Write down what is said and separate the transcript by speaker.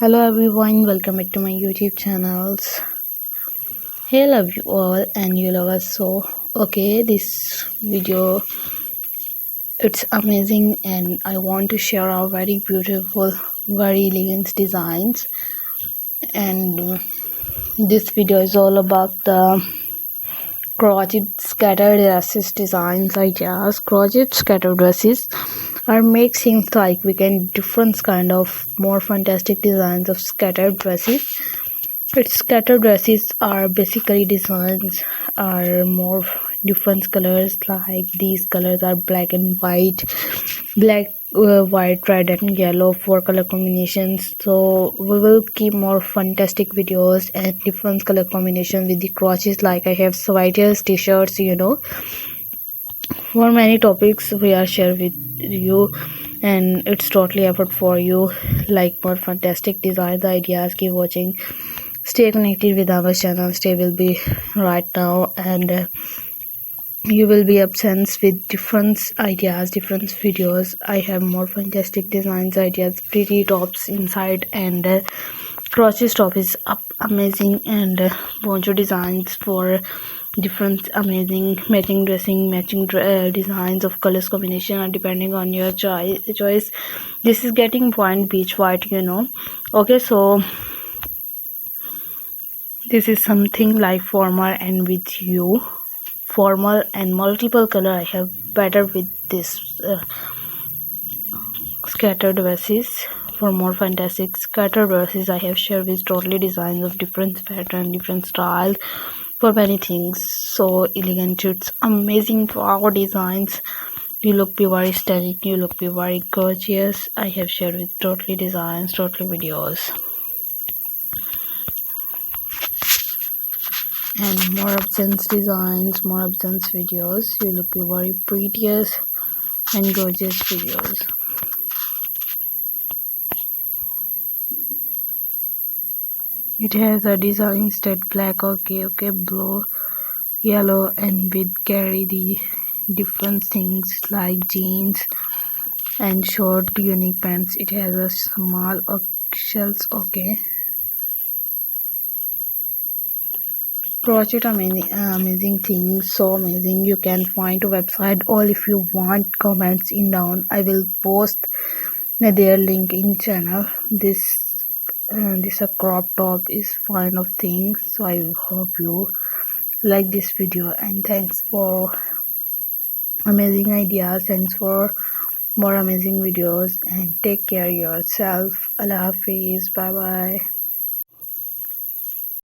Speaker 1: Hello everyone, welcome back to my YouTube channels. Hey, love you all and you love us so. Okay, this video, it's amazing and I want to share our very beautiful, very elegant designs. And this video is all about the crochet scattered dresses designs ideas. Crochet scattered dresses are make seems like we can different kind of more fantastic designs of scattered dresses. Its scattered dresses are basically designs are more different colors, like these colors are black and white, white, red and yellow, 4 color combinations. So we will keep more fantastic videos and different color combination with the crotches, like I have sweaters, t-shirts, for many topics we are share with you, and it's totally effort for you, like more fantastic designs ideas. Keep watching, stay connected with our channel. Stay will be right now, and you will be obsessed with different ideas, different videos. I have more fantastic designs ideas, pretty tops inside, and crochet top is up amazing, and poncho designs for different amazing matching dressing, matching designs of colors combination are depending on your choice. This is getting point beach white, okay. So this is something like formal and with you, formal and multiple color. I have better with this scattered dresses. For more fantastic scattered dresses, I have shared with totally designs of different pattern, different styles, for many things. So elegant, it's amazing for our designs. You look be very stunning, you look be very gorgeous. I have shared with totally designs, totally videos, and more options designs, more options videos. You look be very prettiest and gorgeous videos. It has a design that black, okay, blue, yellow, and with carry the different things like jeans and short unique pants. It has a small shells, okay. Crochet amazing things, so amazing. You can find a website, or if you want comments in down, I will post their link in channel. This a crop top is fine of things. So I hope you like this video, and thanks for amazing ideas. Thanks for more amazing videos, and take care yourself. Allah Hafiz. Bye bye.